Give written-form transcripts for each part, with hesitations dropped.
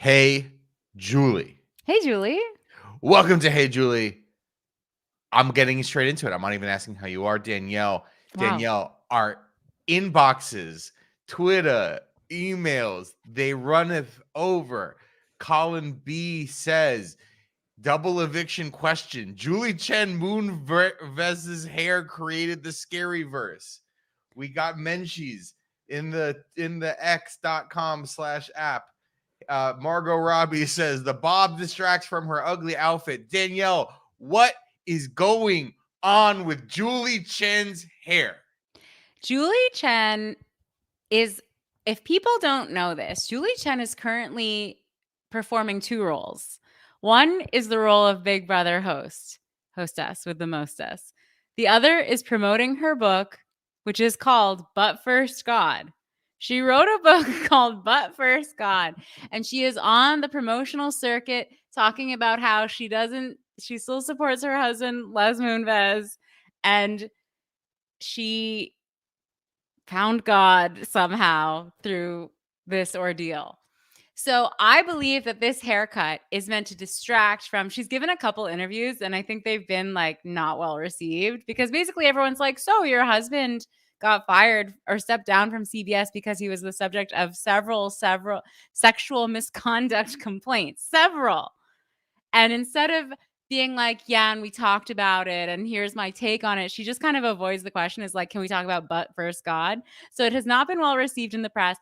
Hey, Julie. Hey, Julie. Welcome to Hey, Julie. I'm getting straight into it. I'm not even asking how you are, Danielle. Wow. Danielle, our inboxes, Twitter, emails, they runneth over. Colin B says, double eviction question. Julie chen-moonves' hair created the scary verse. We got Menchies in the x.com/app. Margot Robbie says the bob distracts from her ugly outfit. Danielle, what is going on with Julie Chen's hair? Julie Chen is, if people don't know this, Julie Chen is currently performing two roles. One is the role of Big Brother hostess with the mostess. The other is promoting her book, which is called But First God. She wrote a book called But First God, and she is on the promotional circuit talking about how she still supports her husband, Les Moonves, and she found God somehow through this ordeal. So I believe that this haircut is meant to distract from, she's given a couple interviews and I think they've been like not well received because basically everyone's like, so your husband got fired or stepped down from CBS because he was the subject of several sexual misconduct complaints, several. And instead of being like, yeah, and we talked about it, and here's my take on it, she just kind of avoids the question. Is like, can we talk about But First God? So it has not been well received in the press.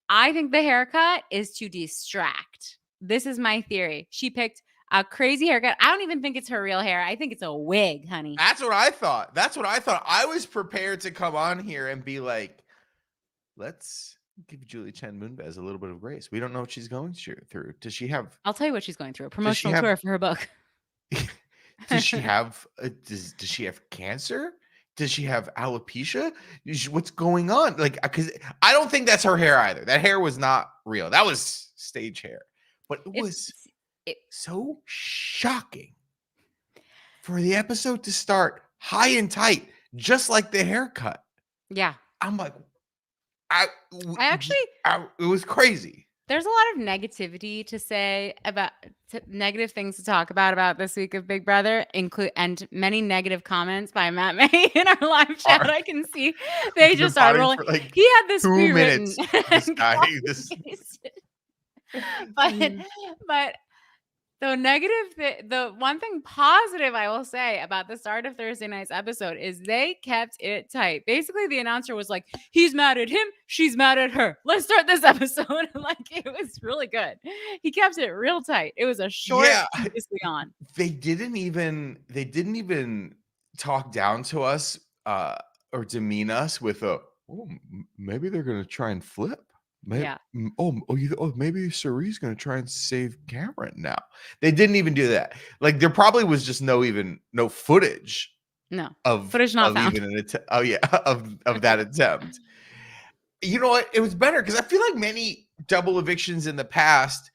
I think the haircut is to distract. This is my theory. She picked a crazy haircut. I don't even think it's her real hair. I think it's a wig, honey. That's what I thought. I was prepared to come on here and be like, let's give Julie Chen-moonves a little bit of grace. We don't know what she's going through. Does she have? I'll tell you what she's going through. A promotional tour for her book. Does she have? Does she have cancer? Does she have alopecia? What's going on? Like, because I don't think that's her hair either. That hair was not real. That was stage hair. But it was so shocking for the episode to start high and tight, just like the haircut. Yeah. I'm like, it was crazy. There's a lot of negativity to say about negative things to talk about this week of Big Brother, and many negative comments by Matt May in our live chat. I can see they just are rolling. Like he had this 2 minutes. This guy, but the negative, the one thing positive I will say about the start of Thursday night's episode is they kept it tight. Basically, the announcer was like, he's mad at him, she's mad at her. Let's start this episode. Like, it was really good. He kept it real tight. It was a short, previously on. They didn't even talk down to us or demean us with maybe they're going to try and flip. Maybe, maybe Cirie's going to try and save Cameron now. They didn't even do that. Like, there probably was just no footage. No of footage not found. Even of that attempt. You know what? It was better because I feel like many double evictions in the past,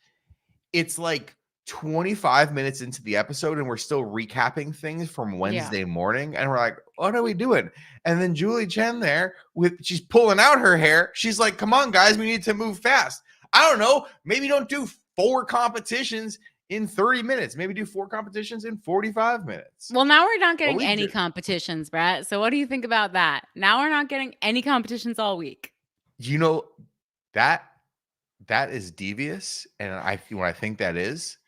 it's like 25 minutes into the episode and we're still recapping things from Wednesday morning, and we're like, what are we doing? And then Julie Chen there she's pulling out her hair. She's like, come on guys, we need to move fast. I don't know, maybe don't do 4 competitions in 30 minutes, maybe do 4 competitions in 45 minutes. Well, now we're not getting any competitions, Brett. So what do you think about that? Now we're not getting any competitions all week. You know, that is devious, and when I think that is,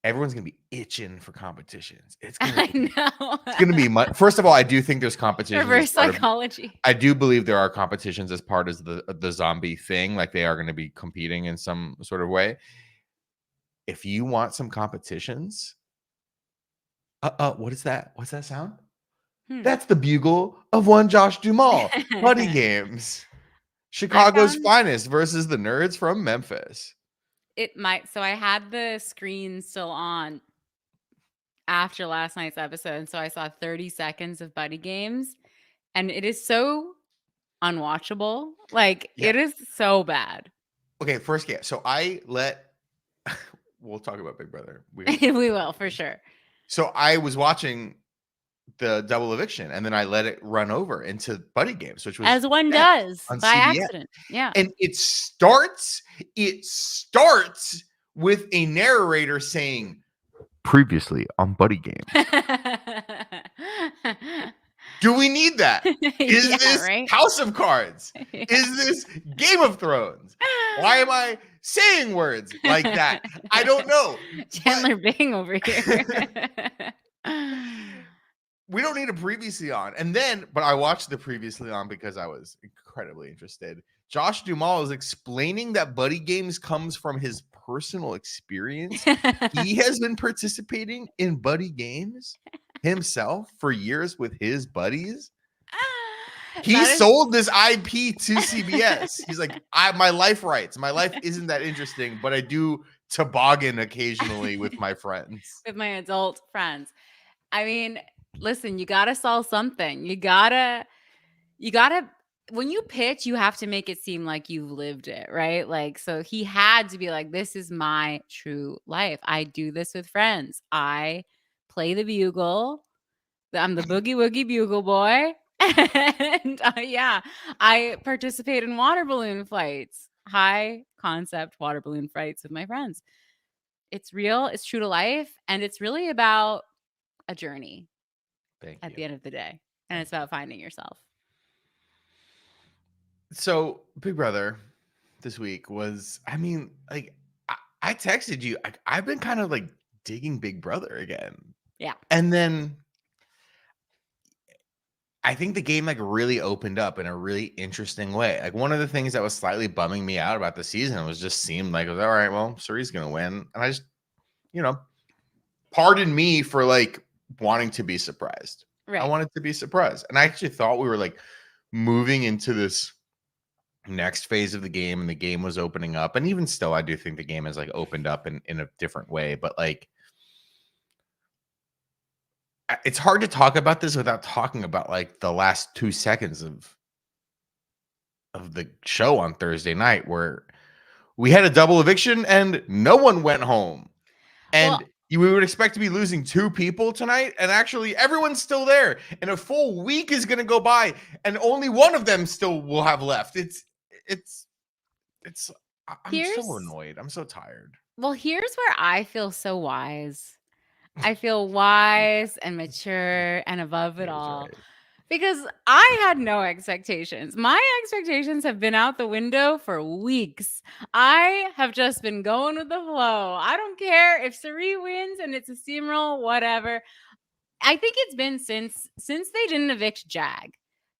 everyone's gonna be itching for competitions. It's gonna be much. First of all, I do think there's competition. Reverse psychology. I do believe there are competitions as part of the zombie thing. Like, they are going to be competing in some sort of way. If you want some competitions, what is that? What's that sound? That's the bugle of one Josh Duhamel. Buddy games. Chicago's finest versus the nerds from Memphis. It might. So I had the screen still on after last night's episode, and so I saw 30 seconds of Buddy Games, and it is so unwatchable. Like, it is so bad. Okay, first game. So we'll talk about Big Brother. We will, for sure. So I was watching the double eviction, and then I let it run over into Buddy Games, which was as one does by CBS. accident. Yeah. And it starts with a narrator saying, previously on Buddy Games. Do we need that? Is this right? House of Cards? Yeah. Is this Game of Thrones? Why am I saying words like that? I don't know. Chandler Bing over here. We don't need a previously on. And then, but I watched the previously on because I was incredibly interested. Josh Duhamel is explaining that Buddy Games comes from his personal experience. He has been participating in Buddy Games himself for years with his buddies. He sold this IP to CBS. He's like, my life rights. My life isn't that interesting, but I do toboggan occasionally with my friends. With my adult friends. I mean, listen, you gotta sell something. You gotta when you pitch, you have to make it seem like you've lived it, right? Like, so he had to be like, this is my true life. I do this with friends. I play the bugle. I'm the boogie woogie bugle boy. And yeah, I participate in water balloon flights, high concept water balloon flights with my friends. It's real, it's true to life, and it's really about a journey at the end of the day. And it's about finding yourself. So Big Brother this week was, I mean, like I texted you, I've been kind of like digging Big Brother again. Yeah. And then I think the game like really opened up in a really interesting way. Like one of the things that was slightly bumming me out about the season was just seemed like, all right, well, Cirie's going to win. And I just, pardon me for like wanting to be surprised. Right. I wanted to be surprised. And I actually thought we were like moving into this next phase of the game and the game was opening up. And even still, I do think the game has like opened up in a different way. But like, it's hard to talk about this without talking about like the last 2 seconds of the show on Thursday night where we had a double eviction and no one went home. And we would expect to be losing 2 people tonight. And actually everyone's still there. And a full week is going to go by and only one of them still will have left. I'm so annoyed. I'm so tired. Well, here's where I feel so wise. I feel wise and mature and above it all. Right. Because I had no expectations. My expectations have been out the window for weeks. I have just been going with the flow. I don't care if Cirie wins and it's a steamroll, whatever. I think it's been since they didn't evict Jag.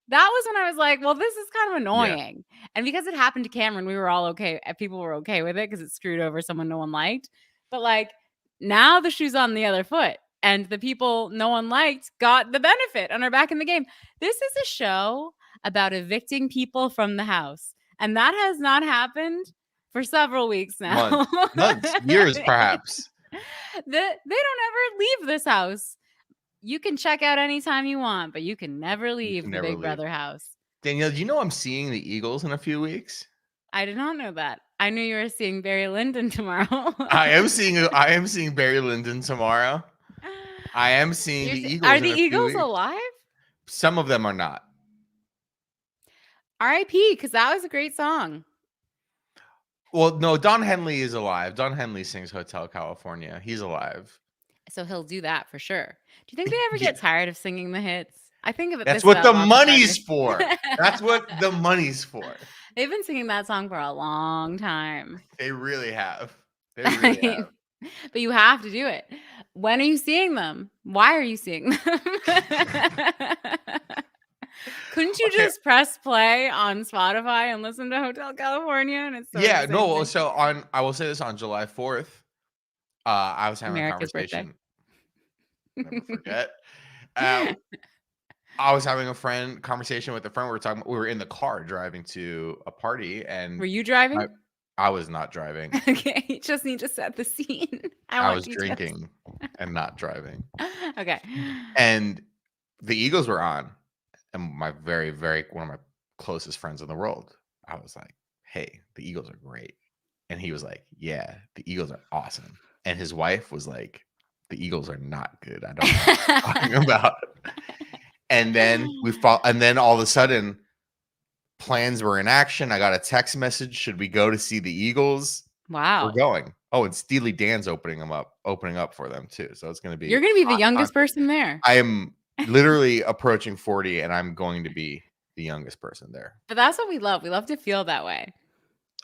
That was when I was like, well, this is kind of annoying. Yeah. And because it happened to Cameron, we were all okay. People were okay with it because it screwed over someone no one liked. But like, now the shoe's on the other foot and the people no one liked got the benefit and are back in the game. This is a show about evicting people from the house. And that has not happened for several weeks now. Months, years, perhaps. They don't ever leave this house. You can check out anytime you want, but you can never leave the Big Brother house. Danielle, do you know I'm seeing the Eagles in a few weeks? I did not know that. I knew you were seeing Barry Lyndon tomorrow. I am seeing Barry Lyndon tomorrow. I am seeing the Eagles. Are the Eagles alive? Some of them are not. R.I.P. because that was a great song. Well, no, Don Henley is alive. Don Henley sings Hotel California. He's alive. So he'll do that for sure. Do you think they ever get tired of singing the hits? I think of it. That's what the money's for. That's what the money's for. They've been singing that song for a long time. They really have. They really have. But you have to do it. When are you seeing them? Why are you seeing them? Couldn't you just press play on Spotify and listen to Hotel California? And it's so I will say this on July 4th. I was having America's a conversation. Birthday. Never forget. I was having a conversation with a friend. We were in the car driving to a party, and were you driving? I was not driving. Okay, you just need to set the scene. I was drinking and not driving. Okay. And the Eagles were on, and my very, very one of my closest friends in the world. I was like, "Hey, the Eagles are great," and he was like, "Yeah, the Eagles are awesome." And his wife was like, "The Eagles are not good. I don't know what you're talking about." And then and then all of a sudden, plans were in action. I got a text message. Should we go to see the Eagles? Wow. We're going. Oh, and Steely Dan's opening up for them too. So it's going to be You're going to be the hot youngest content. person there. I am literally approaching 40 and I'm going to be the youngest person there. But that's what we love. We love to feel that way.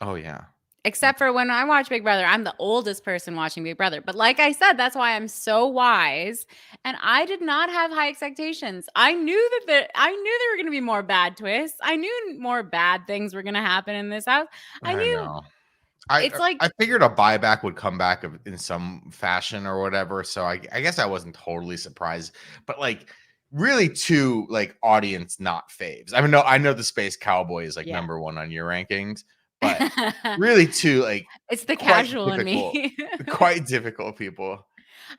Oh yeah. Except for when I watch Big Brother, I'm the oldest person watching Big Brother. But like I said, that's why I'm so wise. And I did not have high expectations. I knew that there were going to be more bad twists. I knew more bad things were going to happen in this house. I knew know. it's like I figured a buyback would come back in some fashion or whatever. So I guess I wasn't totally surprised. But like really two like audience not faves. I mean, no, I know the Space Cowboy is like number one on your rankings, but really two like it's the casual in me. Quite difficult people.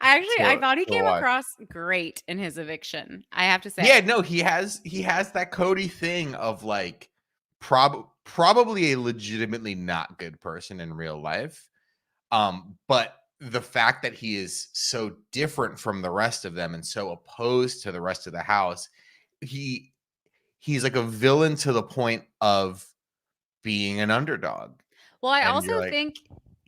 I thought he came across great in his eviction. I have to say. Yeah, no, he has that Cody thing of like probably a legitimately not good person in real life. But the fact that he is so different from the rest of them and so opposed to the rest of the house, he's like a villain to the point of being an underdog. Well, I also think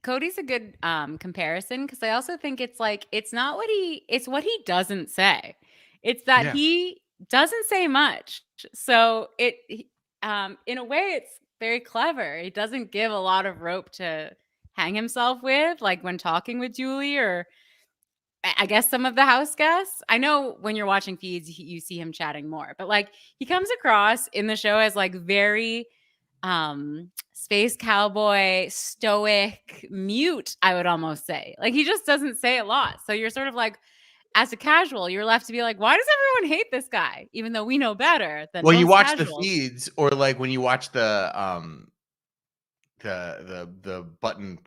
Cody's a good comparison because I also think it's like it's what he doesn't say. It's that he doesn't say much. So in a way it's very clever. He doesn't give a lot of rope to hang himself with, like when talking with Julie or I guess some of the house guests. I know when you're watching feeds, you see him chatting more, but like he comes across in the show as like very space cowboy, stoic, mute, I would almost say. Like he just doesn't say a lot. So you're sort of like, as a casual, you're left to be like, why does everyone hate this guy? Even though we know better than you watch casuals. the feeds, or like when you watch the button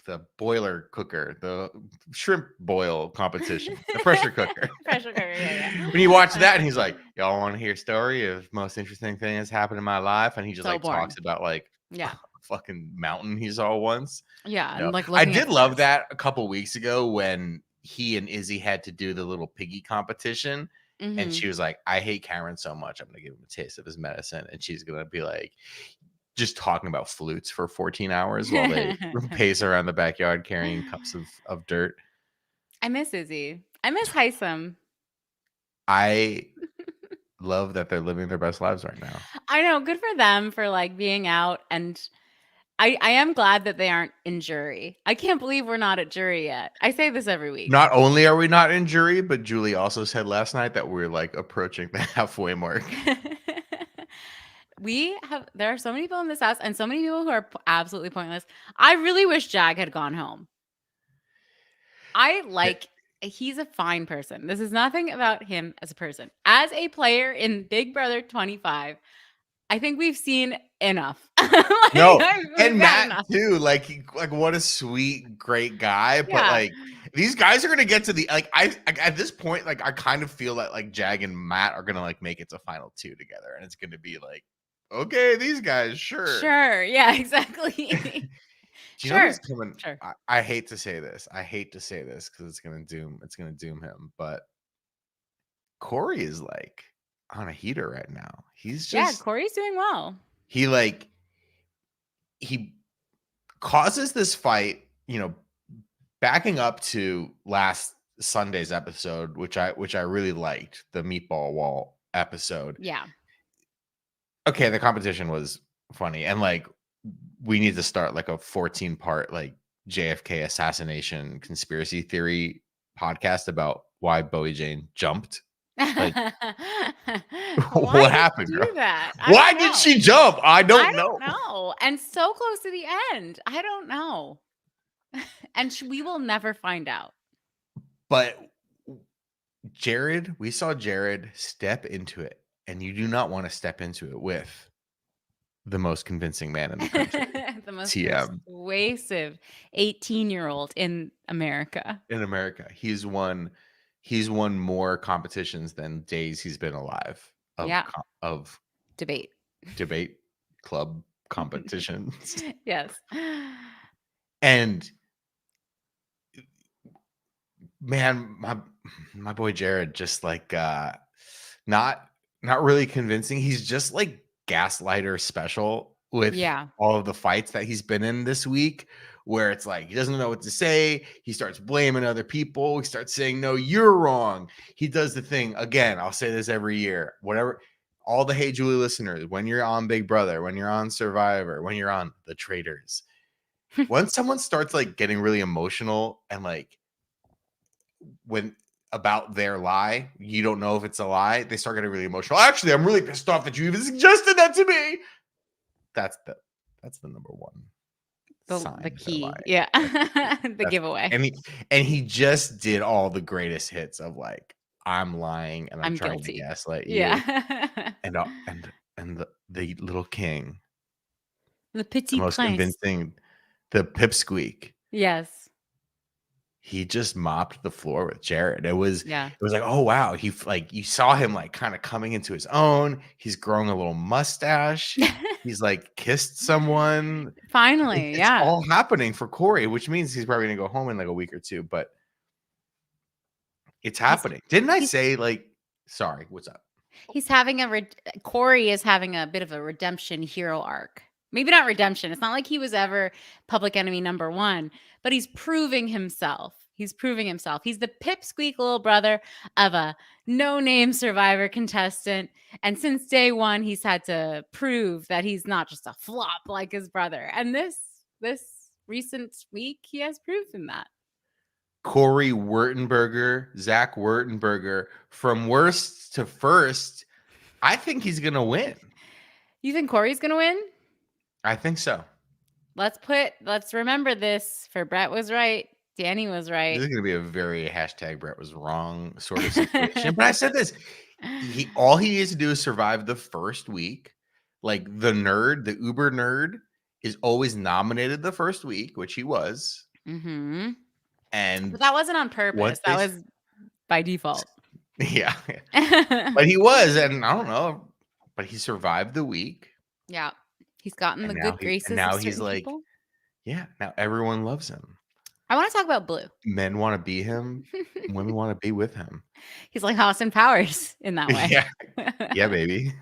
the boiler cooker, the shrimp boil competition, the pressure cooker. Pressure cooker, yeah. When you watch that and he's like, y'all want to hear a story of most interesting thing that's happened in my life, and he just like talks about like a fucking mountain he saw once. And like I did love that a couple weeks ago when he and Izzy had to do the little piggy competition. And she was like, I hate Cameron so much, I'm gonna give him a taste of his medicine. And she's gonna be like just talking about flutes for 14 hours while they pace around the backyard carrying cups of dirt. I miss Izzy. I miss Heisem. I love that they're living their best lives right now. I know. Good for them for like being out. And I am glad that they aren't in jury. I can't believe we're not at jury yet. I say this every week. Not only are we not in jury, but Julie also said last night that we're like approaching the halfway mark. There are so many people in this house and so many people who are absolutely pointless. I really wish Jag had gone home. He's a fine person. This is nothing about him as a person. As a player in Big Brother 25, I think we've seen enough. And Matt too. Like what a sweet, great guy. But like these guys are gonna get to the at this point, like I kind of feel that like Jag and Matt are gonna like make it to final two together, and it's gonna be like, okay, these guys, sure, yeah, exactly. Do you know who's coming? Sure. I hate to say this. Because it's gonna doom him. But Corey is like on a heater right now. He's just Corey's doing well. He causes this fight, backing up to last Sunday's episode, which I really liked, the meatball wall episode. Yeah. Okay, the competition was funny, and like we need to start like a 14-part like JFK assassination conspiracy theory podcast about why Bowie Jane jumped. Like, what happened, girl? Why did she jump? I don't know. And so close to the end. I don't know. And we will never find out. But we saw Jared step into it, and you do not want to step into it with the most convincing man in the country. The most persuasive 18-year-old in America. He's won more competitions than days he's been alive of debate club competitions. Yes. And man, my boy Jared just like not really convincing. He's just like gaslighter special. with Yeah. all of the fights that he's been in this week, where it's like he doesn't know what to say. He starts blaming other people. He starts saying, no, you're wrong. He does the thing again. I'll say this every year, whatever. All the Hey Julie listeners, when you're on Big Brother, when you're on Survivor, when you're on The Traitors, once someone starts like getting really emotional and like when about their lie, you don't know if it's a lie, they start getting really emotional. Actually, I'm really pissed off that you even suggested that to me. That's the number one sign The that they're key. lying. Yeah. The That's, giveaway. and he just did all the greatest hits of like, I'm lying and I'm trying to guilty. gaslight you. Yeah. And the little king, The the petit most prince. convincing, the pipsqueak. Yes. He just mopped the floor with Jared. It was Yeah. like, oh wow, he like you saw him like kind of coming into his own. He's growing a little mustache. He's like kissed someone. Finally, It's yeah. all happening for Corey, which means he's probably gonna go home in like a week or two, but it's happening. Didn't I say like, sorry, what's up? He's having Corey is having a bit of a redemption hero arc. Maybe not redemption. It's not like he was ever public enemy number one, but he's proving himself. He's proving himself. He's the pipsqueak little brother of a no-name Survivor contestant. And since day one, he's had to prove that he's not just a flop like his brother. And this recent week, he has proven that. Corey Wurtenberger, Zach Wurtenberger, from worst to first. I think he's gonna win. You think Corey's gonna win? I think so. Let's remember this. For Brett was right. Dani was right. This is going to be a very hashtag Brett was wrong sort of situation. But I said this, all he needs to do is survive the first week. Like the Uber nerd is always nominated the first week, which he was. Mm-hmm. And but that wasn't on purpose. That was by default. Yeah. But he was, and I don't know, but he survived the week. Yeah. He's gotten the good graces now of he's like, people. Yeah, now everyone loves him. I want to talk about Blue. Men want to be him. Women want to be with him. He's like Austin Powers in that way. Yeah. Yeah, baby.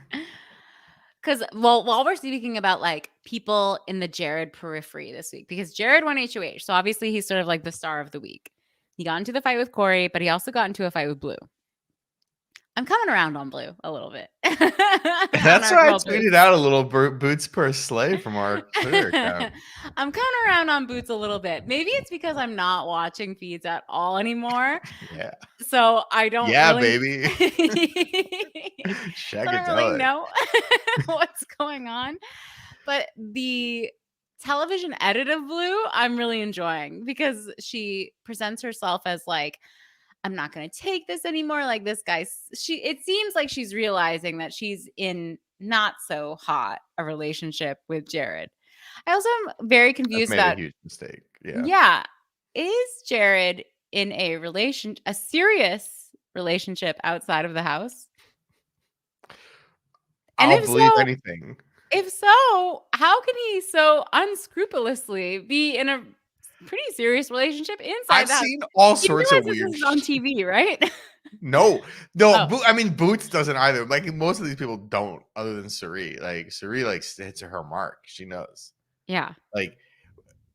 Because, while we're speaking about like people in the Jared periphery this week, because Jared won HOH. So obviously he's sort of like the star of the week. He got into the fight with Corey, but he also got into a fight with Blue. I'm coming around on Blue a little bit. That's why I tweeted out a little boots per sleigh from our Twitter account. I'm coming around on Boots a little bit. Maybe it's because I'm not watching feeds at all anymore. Yeah. So I don't baby. I don't really know what's going on. But the television edit of Blue, I'm really enjoying because she presents herself as like, I'm not going to take this anymore. Like this guy, it seems like she's realizing that she's in not so hot a relationship with Jared. I also am very confused about a huge mistake. Yeah. Yeah. Is Jared in a serious relationship outside of the house? And I'll believe anything. If so, how can he so unscrupulously be in a pretty serious relationship inside I've seen all sorts of weird shit on TV, right? No. I mean, Boots doesn't either. Like most of these people don't, other than Cirie. Like Cirie, like hits her mark. She knows. Yeah. Like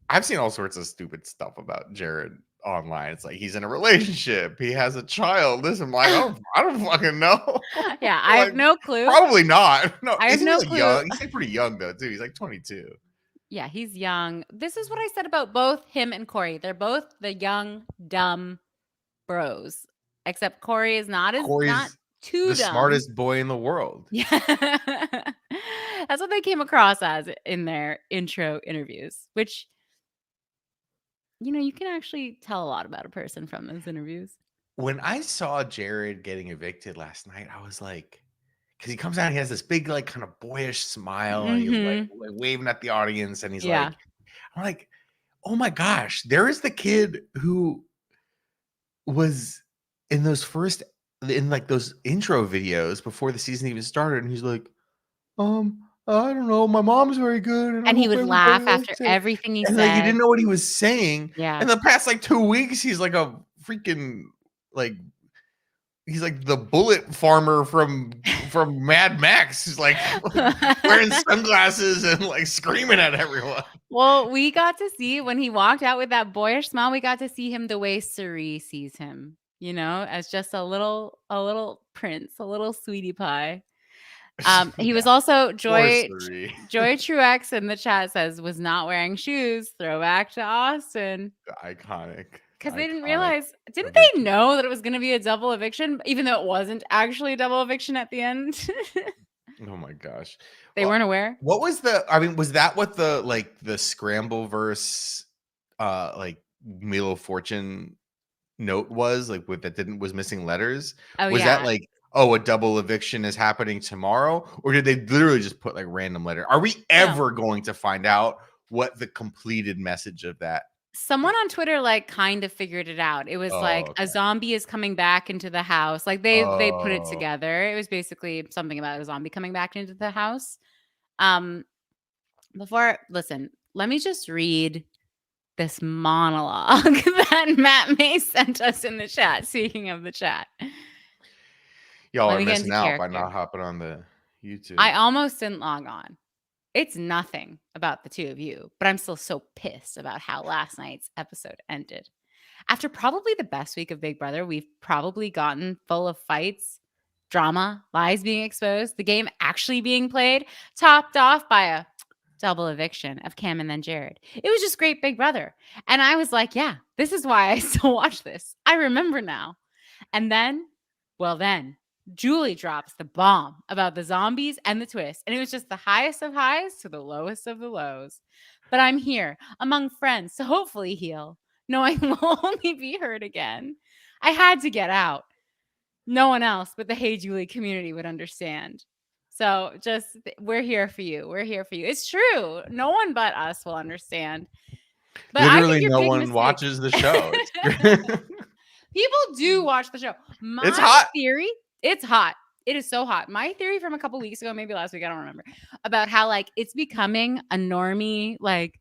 I've seen all sorts of stupid stuff about Jared online. It's like he's in a relationship. He has a child. This, I'm like, I don't fucking know. Yeah, I have no clue. Probably not. No, I have no clue. Young. He's like pretty young though, too. He's like 22. Yeah, he's young. This is what I said about both him and Corey. They're both the young, dumb bros. Except Corey is not too the dumb. Smartest boy in the world. Yeah. That's what they came across as in their intro interviews, which, you can actually tell a lot about a person from those interviews. When I saw Jared getting evicted last night, I was like, because he comes out, he has this big, like, kind of boyish smile, and he's like waving at the audience, and he's like, I'm like, oh my gosh, there is the kid who was in those intro videos before the season even started, and he's like, I don't know, my mom's very good, and he would laugh after everything he said. Like, he didn't know what he was saying. Yeah. In the past like 2 weeks, he's like a freaking like he's like the bullet farmer from Mad Max. He's like wearing sunglasses and like screaming at everyone. Well, we got to see when he walked out with that boyish smile, we got to see him the way Cirie sees him, as just a little prince, a little sweetie pie. He was also Joy Truex in the chat says was not wearing shoes. Throwback to Austin. Iconic. Because they didn't realize, didn't they know that it was going to be a double eviction, even though it wasn't actually a double eviction at the end? Oh my gosh. They weren't aware. What was was that what the scramble verse like Wheel of Fortune note was like was missing letters? Was that like, a double eviction is happening tomorrow? Or did they literally just put like random letter? Are we ever going to find out what the completed message of that? Someone on Twitter like kind of figured it out. It was a zombie is coming back into the house. Like they put it together. It was basically something about a zombie coming back into the house. Listen, let me just read this monologue that Matt May sent us in the chat. Speaking of the chat. Y'all are missing out by not hopping on the YouTube. I almost didn't log on. It's nothing about the two of you, but I'm still so pissed about how last night's episode ended. After probably the best week of Big Brother, we've probably gotten full of fights, drama, lies being exposed, the game actually being played, topped off by a double eviction of Cam and then Jared. It was just great Big Brother. And I was like, yeah, this is why I still watch this. I remember now. And then, Julie drops the bomb about the zombies and the twist. And it was just the highest of highs to the lowest of the lows. But I'm here among friends to hopefully heal, knowing we'll only be hurt again. I had to get out. No one else but the Hey Julie community would understand. So we're here for you. We're here for you. It's true. No one but us will understand. But literally no one watches the show. People do watch the show. It's hot. Theory, it's hot. It is so hot. My theory from a couple weeks ago, maybe last week, I don't remember, about how like it's becoming a normie. Like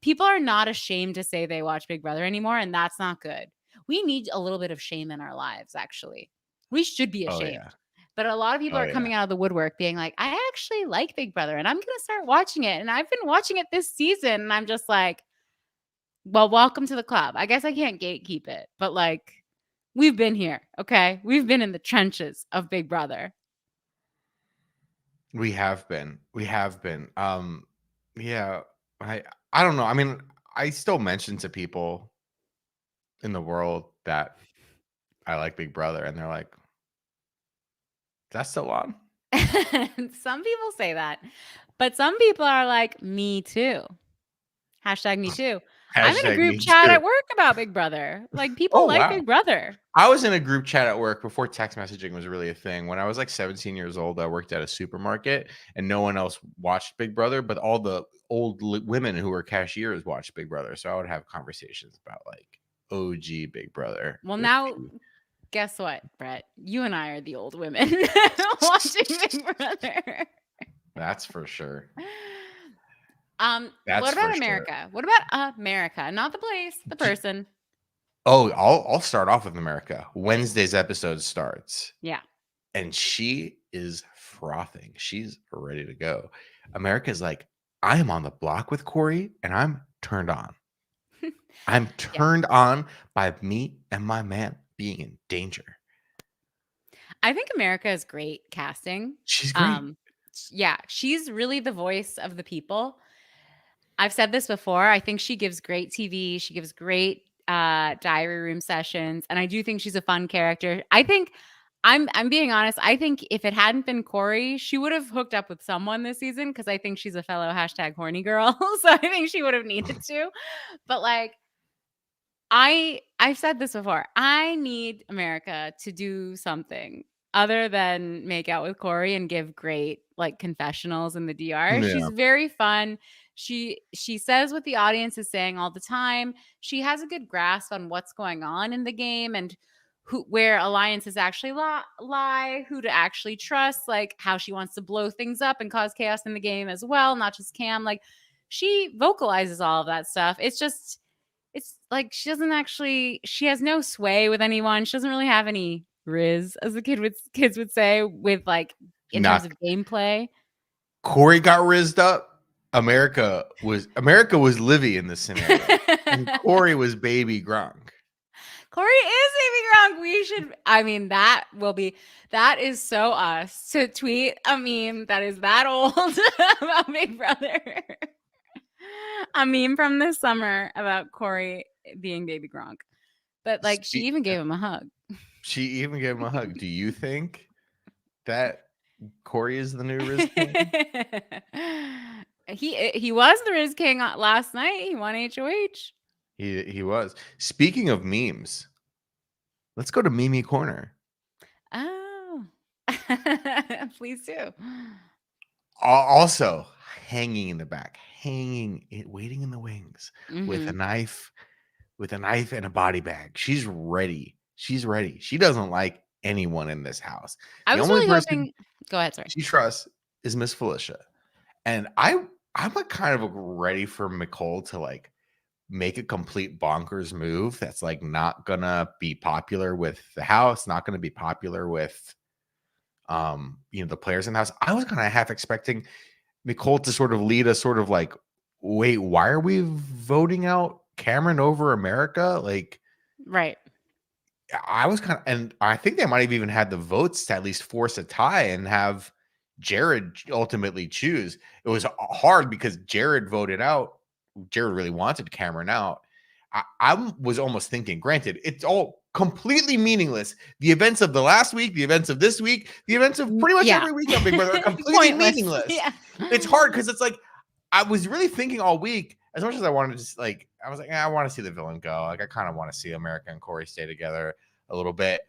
people are not ashamed to say they watch Big Brother anymore, and that's not good. We need a little bit of shame in our lives, actually. We should be ashamed. Oh, yeah. But a lot of people are coming out of the woodwork being like, I actually like Big Brother and I'm going to start watching it. And I've been watching it this season and I'm just like, well, welcome to the club. I guess I can't gatekeep it, but like, we've been here, okay? We've been in the trenches of Big Brother. We have been. Yeah, I don't know. I mean, I still mention to people in the world that I like Big Brother, and they're like, that's still on? Some people say that, but some people are like, me too. Hashtag me too. I'm in a group chat at work about Big Brother. Like people Big Brother. I was in a group chat at work before text messaging was really a thing. When I was like 17 years old, I worked at a supermarket and no one else watched Big Brother, but all the old women who were cashiers watched Big Brother. So I would have conversations about like OG Big Brother. Well, now guess what, Brett? You and I are the old women watching Big Brother. That's for sure. What about America? Sure. What about America? Not the place, the person. Oh, I'll start off with America. Wednesday's episode starts. Yeah. And she is frothing. She's ready to go. America's like, I am on the block with Corey and I'm turned on. I'm turned on by me and my man being in danger. I think America is great casting. She's great. Yeah, she's really the voice of the people. I've said this before. I think she gives great TV. She gives great diary room sessions. And I do think she's a fun character. I think I'm being honest. I think if it hadn't been Corey, she would have hooked up with someone this season because I think she's a fellow hashtag horny girl. So I think she would have needed to. But like, I've said this before. I need America to do something other than make out with Corey and give great like confessionals in the DR. Yeah. She's very fun. She says what the audience is saying all the time. She has a good grasp on what's going on in the game and where alliances actually lie, who to actually trust, like how she wants to blow things up and cause chaos in the game as well, not just Cam. Like she vocalizes all of that stuff. It's like she has no sway with anyone. She doesn't really have any riz, as the kids would say, with like in terms Not of gameplay. Corey got rizzed up. America was Livy in this scenario, and Corey was baby Gronk. Corey is Baby Gronk. We should. I mean, that is so us to tweet a meme that is that old about Big Brother. A meme from this summer about Corey being Baby Gronk, but like she even gave him a hug. She even gave him a hug. Do you think that Corey is the new Riz King? He was the Riz King last night. He won HOH. He was. Speaking of memes, let's go to Meme Corner. Oh, please do. Also, hanging in the back, waiting in the wings with a Mhm. knife, and a body bag. She's ready. She's ready. She doesn't like anyone in this house. I The was only really person hoping. Go ahead, sorry. she trusts is Miss Felicia, and I'm like kind of ready for Nicole to like make a complete bonkers move that's like not gonna be popular with the house, not gonna be popular with the players in the house. I was kind of half expecting Nicole to sort of lead us sort of like, wait, why are we voting out Cameron over America? Like, Right. I was kind of, and I think they might have even had the votes to at least force a tie and have Jared ultimately choose. It was hard because Jared voted out. Jared really wanted Cameron out. I was almost thinking, granted, it's all completely meaningless. The events of the last week, the events of this week, the events of pretty much every week on Big Brother are completely meaningless. Yeah. It's hard because it's like, I was really thinking all week, as much as I wanted to just like, I was like, I want to see the villain go. Like, I kind of want to see America and Corey stay together a little bit.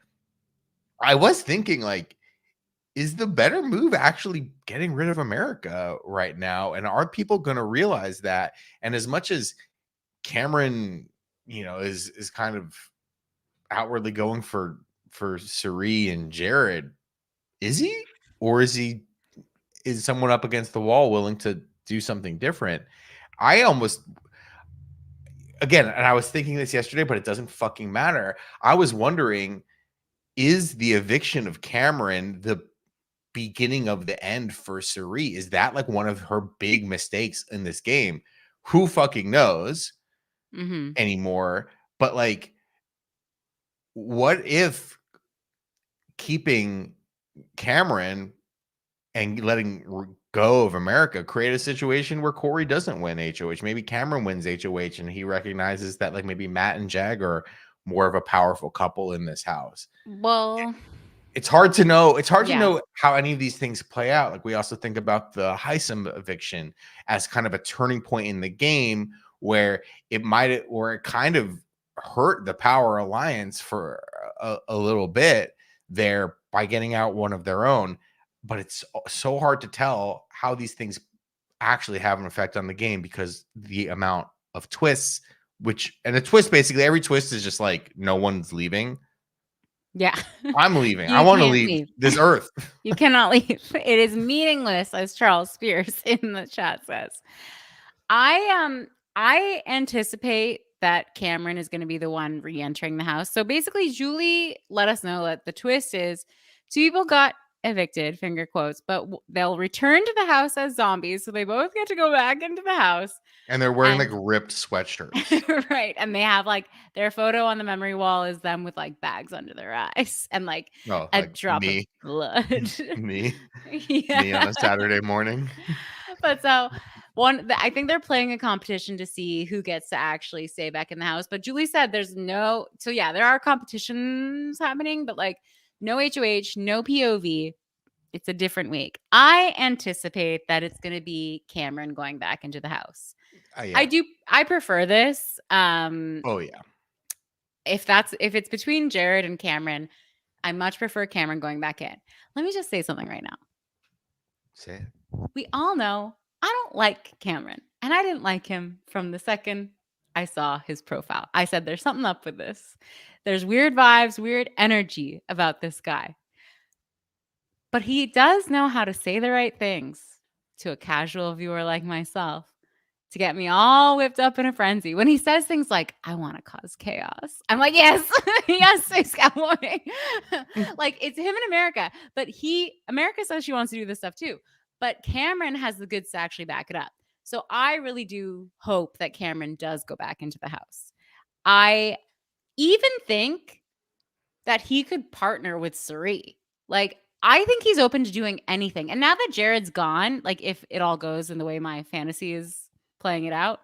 I was thinking, like, is the better move actually getting rid of America right now? And are people going to realize that? And as much as Cameron, is kind of outwardly going for Cirie and Jared, is he? Or is someone up against the wall willing to do something different? I almost, again, and I was thinking this yesterday, but it doesn't fucking matter. I was wondering, is the eviction of Cameron the beginning of the end for Cirie? Is that like one of her big mistakes in this game? Who fucking knows anymore? But like, what if keeping Cameron and letting go of America create a situation where Corey doesn't win HOH? Maybe Cameron wins HOH and he recognizes that like maybe Matt and Jag are more of a powerful couple in this house. Well, It's hard to know. It's hard to yeah. know how any of these things play out. Like, we also think about the Heisem eviction as kind of a turning point in the game where it kind of hurt the Power Alliance for a little bit there by getting out one of their own. But it's so hard to tell how these things actually have an effect on the game because the amount of twists, and a twist, basically every twist is just like no one's leaving. Yeah. I'm leaving. I want to leave this earth. You cannot leave. It is meaningless, as Charles Spears in the chat says. I anticipate that Cameron is going to be the one re-entering the house. So basically, Julie let us know that the twist is 2 people got evicted, finger quotes, but they'll return to the house as zombies. So they both get to go back into the house. And they're wearing like ripped sweatshirts. Right. And they have like their photo on the memory wall is them with like bags under their eyes and like a drop of blood. Me Yeah. Me on a Saturday morning. But so I think they're playing a competition to see who gets to actually stay back in the house. But Julie said there are competitions happening, but like no HOH, no POV. It's a different week. I anticipate that it's going to be Cameron going back into the house. Yeah. I prefer this. Oh yeah. If it's between Jared and Cameron, I much prefer Cameron going back in. Let me just say something right now. Say it. We all know I don't like Cameron, and I didn't like him from the second I saw his profile. I said, there's something up with this. There's weird vibes, weird energy about this guy. But he does know how to say the right things to a casual viewer like myself to get me all whipped up in a frenzy. When he says things like, I want to cause chaos, I'm like, yes, yes, Space Cowboy. Like, it's him in America. But America says she wants to do this stuff too. But Cameron has the goods to actually back it up. So I really do hope that Cameron does go back into the house. I even think that he could partner with Cirie. Like, I think he's open to doing anything. And now that Jared's gone, like, if it all goes in the way my fantasy is playing it out,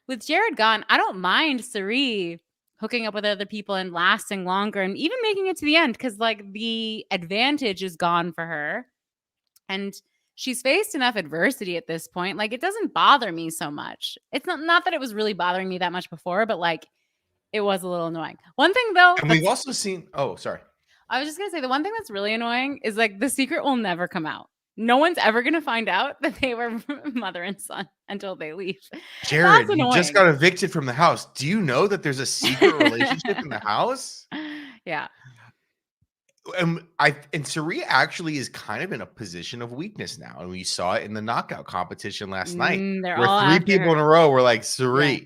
with Jared gone, I don't mind Cirie hooking up with other people and lasting longer and even making it to the end, because like the advantage is gone for her. And she's faced enough adversity at this point. Like, it doesn't bother me so much. It's not that it was really bothering me that much before, but like, it was a little annoying. One thing though, And we've also seen, oh, sorry. I was just going to say, the one thing that's really annoying is like the secret will never come out. No one's ever going to find out that they were mother and son until they leave. Jared, you just got evicted from the house. Do you know that there's a secret relationship in the house? Yeah. And Cirie actually is kind of in a position of weakness now. And we saw it in the knockout competition last night, where 3 people in a row were like, Cirie. Yeah.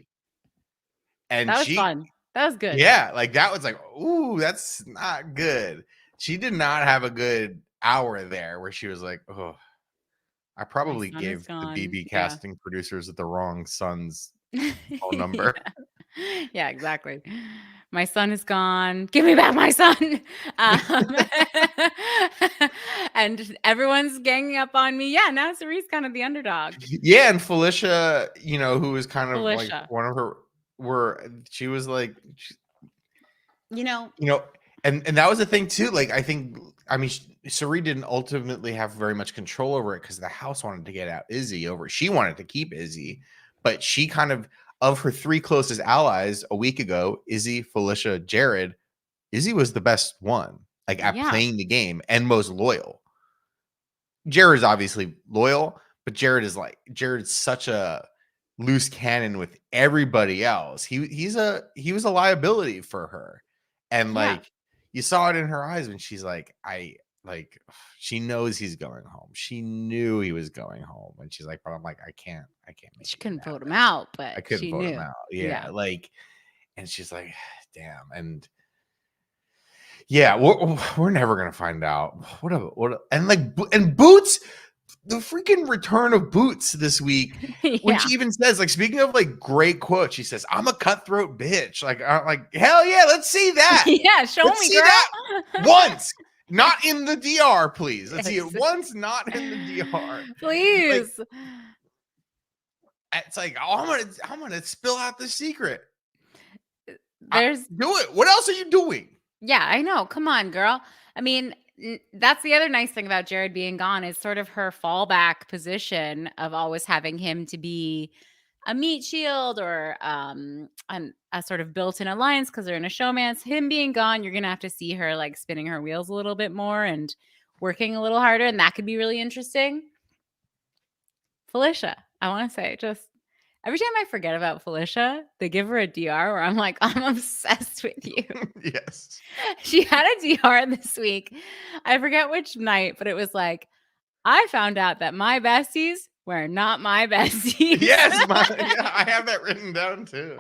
And that was fun. That was good. Yeah, like that was like, ooh, that's not good. She did not have a good hour there where she was like, oh, I probably gave the BB casting producers the wrong son's phone number. Yeah, exactly. My son is gone. Give me back my son. And everyone's ganging up on me. Yeah, now Cirie's kind of the underdog. Yeah, and Felicia, who was kind of like one of her, she was like, and that was the thing too. Like, I mean, Cirie didn't ultimately have very much control over it because the house wanted to get out Izzy over. She wanted to keep Izzy, but she kind of her 3 closest allies a week ago, Izzy, Felicia, Jared, Izzy was the best one, like at playing the game and most loyal. Jared's obviously loyal, but Jared's such a loose cannon with everybody else. He was a liability for her. And like, you saw it in her eyes when she's like, she knows he's going home. She knew he was going home. And she's like, but I'm like, I can't make she couldn't vote him out, but I couldn't vote him out. Yeah. Like, and she's like, damn. And yeah, we're never gonna find out. And Boots, the freaking return of Boots this week, when she even says, like, speaking of like great quotes, she says, "I'm a cutthroat bitch." Like, I'm like, hell yeah, let's see that. Yeah, let's me, girl. That once, not in the DR, please. Let's see it once, not in the DR, please. Like, it's like, oh, I'm gonna spill out the secret. Do it. What else are you doing? Yeah, I know. Come on, girl. I mean, that's the other nice thing about Jared being gone is sort of her fallback position of always having him to be a meat shield or a sort of built-in alliance because they're in a showmance. Him being gone, you're going to have to see her like spinning her wheels a little bit more and working a little harder, and that could be really interesting. Felicia, I want to say, just every time I forget about Felicia, they give her a DR where I'm like, I'm obsessed with you. Yes. She had a DR this week. I forget which night, but it was like, I found out that my besties were not my besties. Yes, I have that written down too.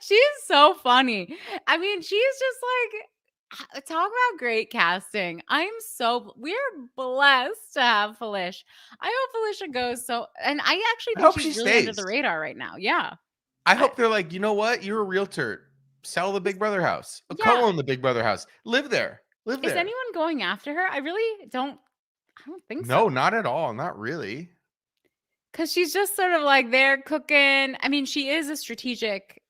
She's so funny. I mean, she's just like, talk about great casting. We're blessed to have Felicia. I hope Felicia goes and I actually think she's really under the radar right now. Yeah. I hope they're like, you know what? You're a realtor. Sell the Big Brother house. Co-own the Big Brother house. Live there. Is anyone going after her? I really don't. I don't think so. No, not at all. Not really. Because she's just sort of like there cooking. I mean, she is a strategic.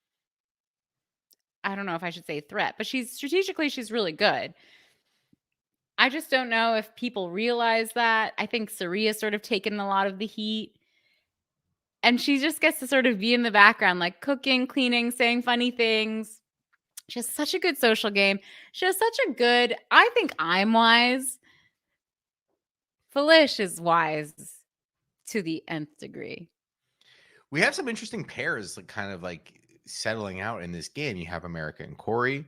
I don't know if I should say threat, but she's really good. I just don't know if people realize that. I think Cirie has sort of taken a lot of the heat. And she just gets to sort of be in the background, like cooking, cleaning, saying funny things. She has such a good social game. She has such a good, I think I'm wise. Felicia is wise to the nth degree. We have some interesting pairs like kind of like settling out in this game. You have America and Corey.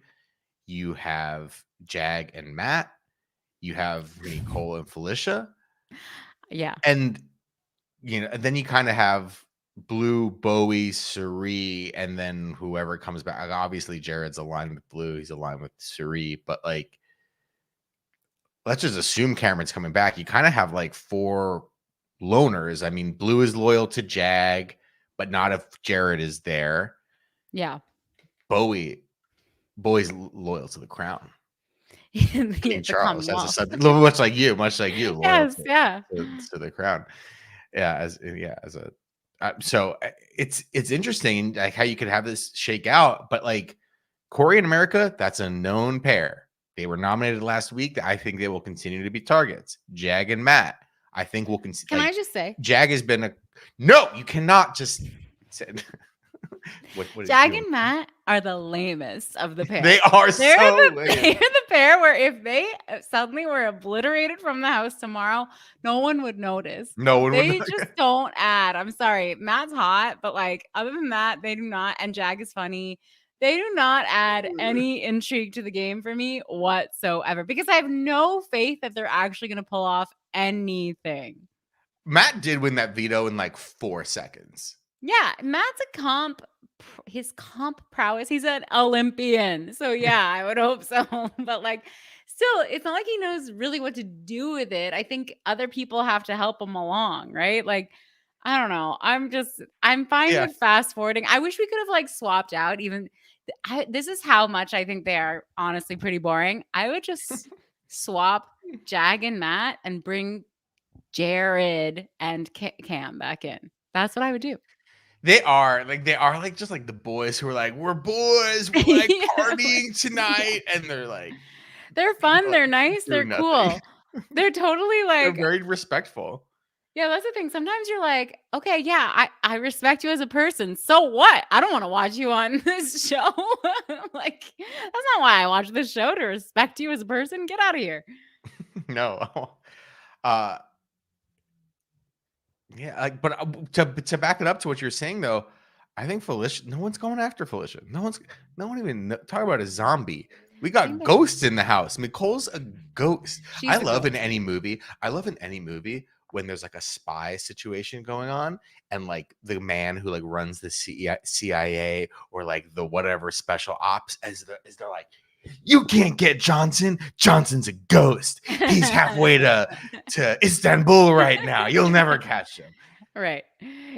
You have Jag and Matt. You have Nicole and Felicia. Yeah. And, and then you kind of have Blue, Bowie, Cirie, and then whoever comes back. Obviously, Jared's aligned with Blue. He's aligned with Cirie, but like, let's just assume Cameron's coming back. You kind of have like 4 loners. I mean, Blue is loyal to Jag, but not if Jared is there. Yeah. Bowie's loyal to the crown. King The Charles as a Commonwealth. subject, much like you, loyal Yes, yeah. to the crown. As a so it's interesting like how you could have this shake out, but like Corey and America, that's a known pair. They were nominated last week. I think they will continue to be targets. Jag and Matt, I think will continue. Can I just say, Jag has been no, you cannot just what Jag and Matt are the lamest of the pair. They are They're lame. They're the pair where if they suddenly were obliterated from the house tomorrow, no one would notice. No one They would. just don't add. I'm sorry. Matt's hot, but like other than that, they do not. And Jag is funny. They do not add any intrigue to the game for me whatsoever because I have no faith that they're actually going to pull off anything. Matt did win that veto in like 4 seconds. Yeah, Matt's a comp. His comp prowess. He's an Olympian. So yeah, I would hope so. But like, still, it's not like he knows really what to do with it. I think other people have to help him along, right? Like, I don't know. I'm fine with fast forwarding. I wish we could have like swapped out even. This is how much I think they are honestly pretty boring. I would just swap Jag and Matt and bring Jared and Cam back in. That's what I would do. They are like just like the boys who are like, we're boys, we're like partying tonight, and they're like, they're fun, they're nice, they're cool. They're totally like they're very respectful. Yeah, that's the thing. Sometimes you're like, okay, yeah, I respect you as a person. So what? I don't want to watch you on this show. Like, that's not why I watch this show, to respect you as a person. Get out of here. No. Yeah, but to back it up to what you're saying though, I think Felicia. No one's going after Felicia. No one even talk about a zombie. We got ghosts in the house. Nicole's a ghost. I love in any movie when there's like a spy situation going on, and like the man who like runs the CIA or like the whatever special ops they're like, you can't get Johnson. Johnson's a ghost. He's halfway to Istanbul right now. You'll never catch him. Right.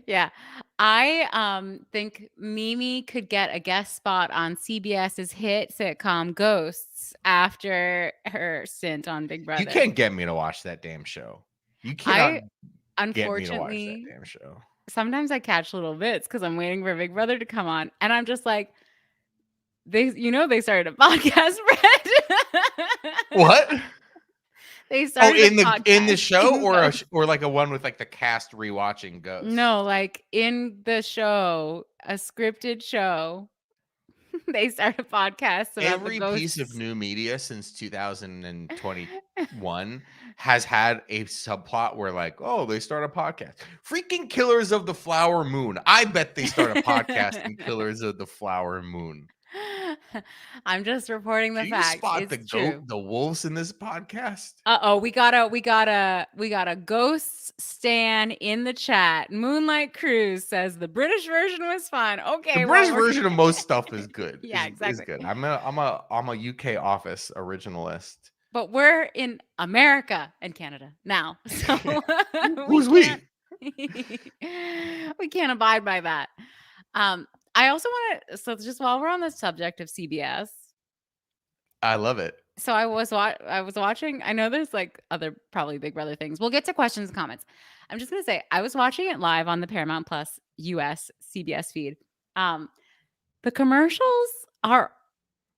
Yeah. I think Mimi could get a guest spot on CBS's hit sitcom Ghosts after her stint on Big Brother. You can't get me to watch that damn show. You cannot get me to watch that damn show. Sometimes I catch little bits because I'm waiting for Big Brother to come on, and I'm just like, they started a podcast, Brett. What? They started in the show or like a one with like the cast rewatching Ghosts? No, like in the show, a scripted show. They started a podcast about every piece of new media since 2021 has had a subplot where like, oh, they start a podcast. Freaking Killers of the Flower Moon. I bet they start a podcast in Killers of the Flower Moon. I'm just reporting the facts. Spot the wolves in this podcast. We got a ghost stan in the chat. Moonlight Cruise says the British version was fun. Okay, the British version of most stuff is good. Yeah, exactly. Is good. I'm a UK Office originalist. But we're in America and Canada now, so who's we? We can't abide by that. I also want to, so just while we're on the subject of CBS. I love it. So I was watching, I know there's like other probably Big Brother things. We'll get to questions and comments. I'm just going to say, I was watching it live on the Paramount Plus US CBS feed. The commercials are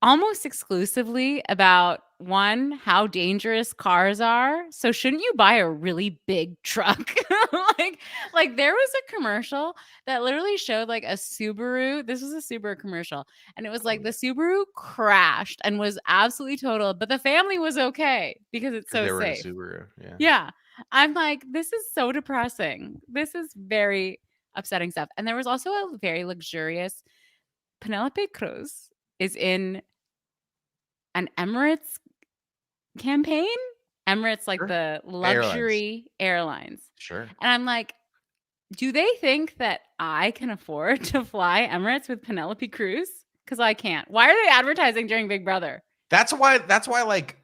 almost exclusively about one, how dangerous cars are. So shouldn't you buy a really big truck? like there was a commercial that literally showed like a Subaru. This was a Subaru commercial. And it was like the Subaru crashed and was absolutely totaled, but the family was okay because it's so safe. In a Subaru. Yeah. I'm like, this is so depressing. This is very upsetting stuff. And there was also a very luxurious Penelope Cruz is in an Emirates campaign. Emirates, like the luxury airlines. Sure. And I'm like, Do they think that I can afford to fly Emirates with Penelope Cruz? Because I can't. Why are they advertising during Big Brother? That's why like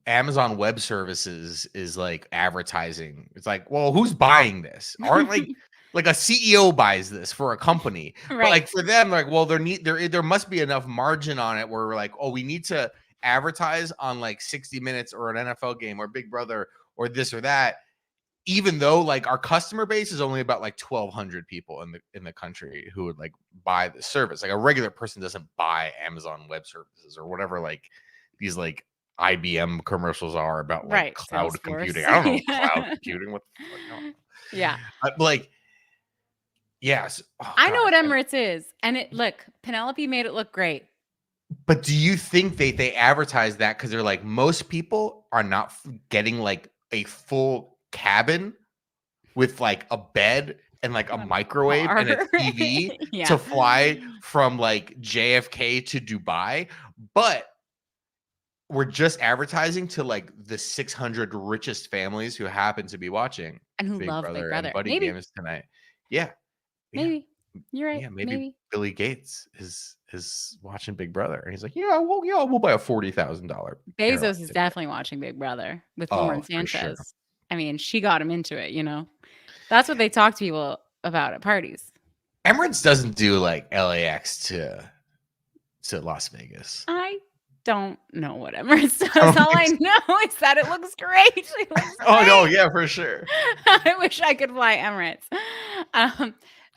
Amazon Web Services is like advertising. It's like, well, who's buying this? Aren't like a CEO buys this for a company, but Right. like for them, like, well, there must be enough margin on it where we're like, oh, we need to advertise on like 60 Minutes or an NFL game or Big Brother or this or that, even though like our customer base is only about like 1,200 people in the country who would like buy the service. Like a regular person doesn't buy Amazon Web Services or whatever like these like IBM commercials are about like Right. cloud Salesforce. computing. I don't know cloud Yeah. computing. What the fuck? I don't know. Yeah. Like, yes. Oh I know God. what Emirates is. And look, Penelope made it look great. But do you think they advertise that because they're like most people are not getting like a full cabin with like a bed and like a On microwave and a car. TV Yeah. to fly from like JFK to Dubai, but we're just advertising to like the 600 richest families who happen to be watching And who Big love Big Brother and Brother. Buddy Maybe. Games tonight. Yeah. Yeah. Maybe. You're right. Yeah, maybe Maybe. Billy Gates is watching Big Brother and he's like, yeah, we'll buy a $40,000 Bezos is definitely watching Big Brother with Lauren for sure. Sanchez. I mean, she got him into it, you know? That's what they talk to people about at parties. Emirates doesn't do like LAX to Las Vegas. I don't know what Emirates does. All I know is that it looks great. It looks Oh no, great. yeah, for sure. I wish I could fly Emirates.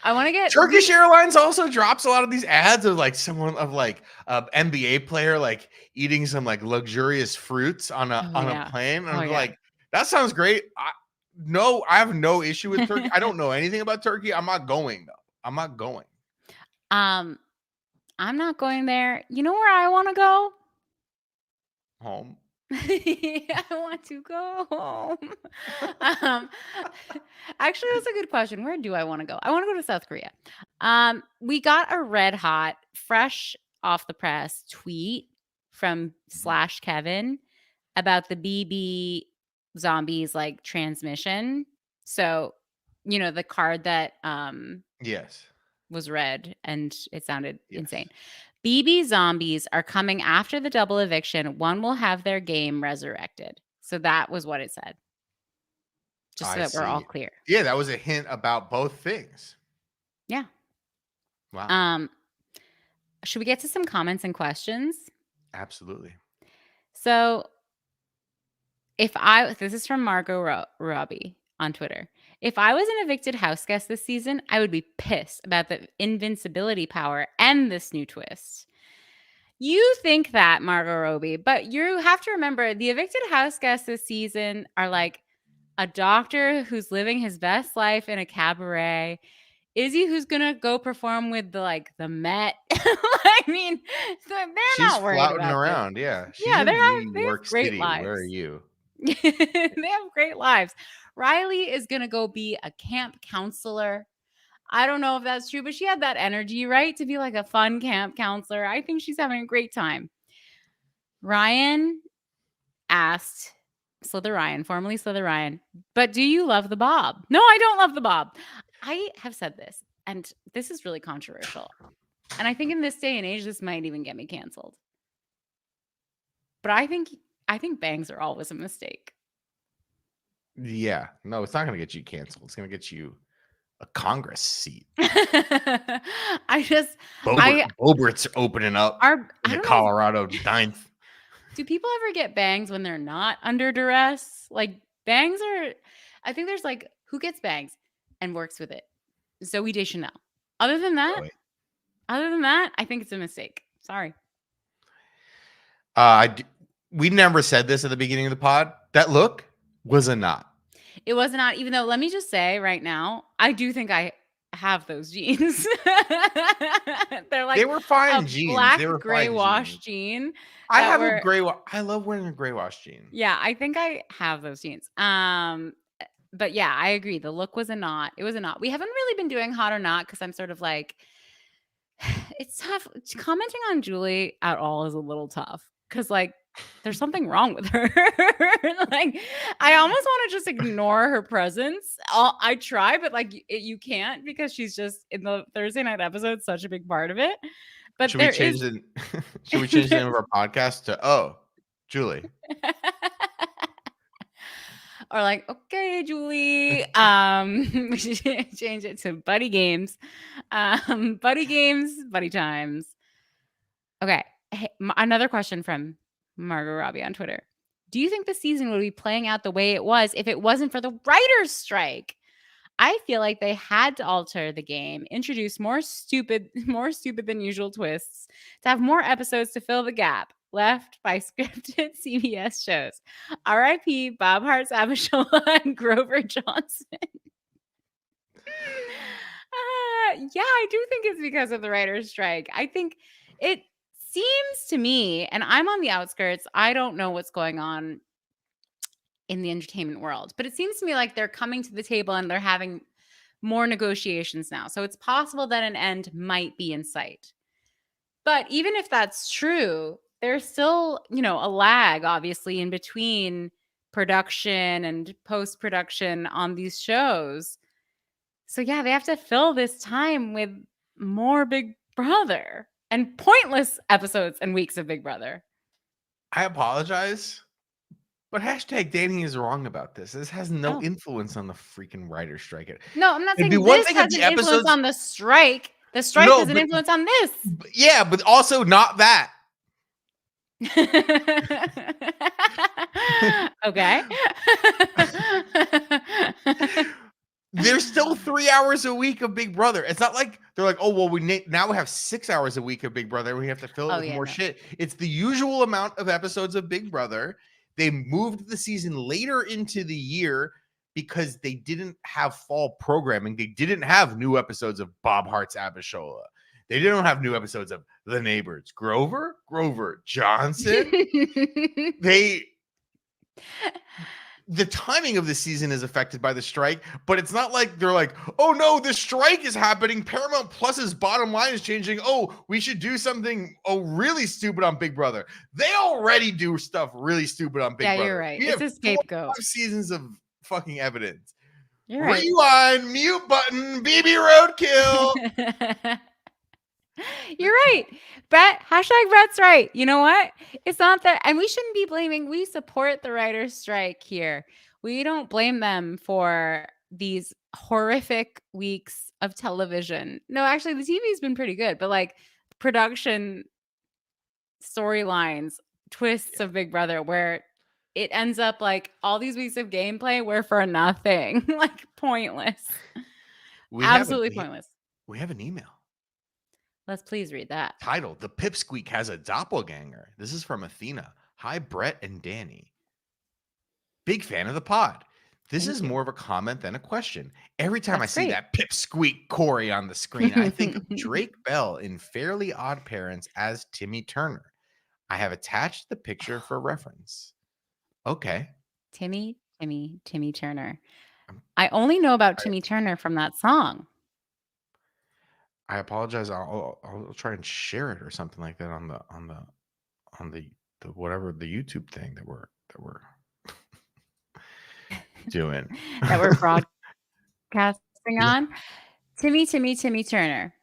I want to get Turkish Airlines also drops a lot of these ads of like someone of like NBA player like eating some like luxurious fruits on a plane. And I'm like, that sounds great. I have no issue with Turkey. I don't know anything about Turkey. I'm not going though. I'm not going. I'm not going there. You know where I want to go? Home. I want to go home. Actually, that's a good question. Where do I want to go? I want to go to South Korea. We got a red hot, fresh off the press tweet from /Kevin about the BB zombies like transmission. So, you know, the card that yes was read and it sounded insane. BB zombies are coming after the double eviction. One will have their game resurrected. So that was what it said. Just so that we're all clear. Yeah, that was a hint about both things. Yeah. Wow. Should we get to some comments and questions? Absolutely. So this is from Margot Robbie on Twitter. If I was an evicted house guest this season, I would be pissed about the invincibility power and this new twist. You think that, Margot Robbie, but you have to remember the evicted house guests this season are like a doctor who's living his best life in a cabaret. Izzy, who's gonna go perform with the Met. I mean, they're not worried about flouting around. this. Yeah, she's yeah, in New York great City. lives. Where are you? They have great lives. Riley is gonna go be a camp counselor. I don't know if that's true, but she had that energy, right? To be like a fun camp counselor. I think she's having a great time. Ryan asked, Slither Ryan, formerly Slither Ryan, but do you love the Bob? No, I don't love the Bob. I have said this, and this is really controversial. And I think in this day and age, this might even get me canceled. But I think bangs are always a mistake. Yeah. No, it's not going to get you canceled. It's going to get you a Congress seat. Bobert's opening up in the Colorado 9th. Do people ever get bangs when they're not under duress? Like bangs are, I think there's like, who gets bangs and works with it? Zooey Deschanel. Other than that, I think it's a mistake. Sorry. We never said this at the beginning of the pod. That look was a knot. It was not, even though, let me just say right now, I do think I have those jeans. They're like, they were fine jeans. Black gray wash jean. I have a gray wash. I love wearing a gray wash jean. Yeah, I think I have those jeans. But yeah, I agree. The look was a knot. It was a knot. We haven't really been doing hot or not because I'm sort of like, it's tough. Commenting on Julie at all is a little tough because like there's something wrong with her. Like, I almost want to just ignore her presence. I try, but like you can't, because she's just in the Thursday night episode such a big part of it. But Should we there change is the should we change the name of our podcast to Julie? or like, okay, Julie. We should change it to Buddy Games. Buddy Games, Buddy Times. Okay. Hey, another question from Margot Robbie on Twitter. Do you think the season would be playing out the way it was if it wasn't for the writer's strike? I feel like they had to alter the game, introduce more stupid than usual twists, to have more episodes to fill the gap left by scripted CBS shows. R.I.P. Bob Hart's Abishola and Grover Johnson. Yeah, I do think it's because of the writer's strike. I think it seems to me, and I'm on the outskirts, I don't know what's going on in the entertainment world, but it seems to me like they're coming to the table and they're having more negotiations now. So it's possible that an end might be in sight. But even if that's true, there's still, a lag, obviously, in between production and post-production on these shows. So yeah, they have to fill this time with more Big Brother and pointless episodes and weeks of Big Brother. I apologize, but hashtag Dani is wrong about this. This has no influence on the freaking writer's strike. No, I'm not saying this has an influence on the strike. The strike has an influence on this. Yeah, but also not that. Okay. There's still 3 hours a week of Big Brother. It's not like they're like, oh, well, now we have 6 hours a week of Big Brother. We have to fill it with more shit. It's the usual amount of episodes of Big Brother. They moved the season later into the year because they didn't have fall programming. They didn't have new episodes of Bob Hart's Abishola. They didn't have new episodes of The Neighbors. Grover Johnson. The timing of the season is affected by the strike, but it's not like they're like, oh no, the strike is happening. Paramount Plus's bottom line is changing. Oh, we should do something really stupid on Big Brother. They already do stuff really stupid on Big Brother. Yeah, you're right. It's a scapegoat. 5 seasons of fucking evidence. You're right. Rewind, mute button, BB Roadkill. You're right. Brett, #Brett's right. You know what? It's not that, and we shouldn't be blaming. We support the writer's strike here. We don't blame them for these horrific weeks of television. No, actually, the TV's been pretty good, but like production storylines, twists of Big Brother, where it ends up like all these weeks of gameplay were for nothing, like pointless. Absolutely pointless. We have an email. Let's please read that. Title: The Pipsqueak Has a Doppelganger. This is from Athena. Hi, Brett and Dani. Big fan of the pod. This is more of a comment than a question. Every time I see that Pipsqueak Corey on the screen, I think of Drake Bell in Fairly Odd Parents as Timmy Turner. I have attached the picture for reference. Okay. Timmy Turner. I only know about Timmy Turner from that song. I apologize. I'll try and share it or something like that on the whatever the YouTube thing that we're doing. That we're broadcasting on. Timmy Turner.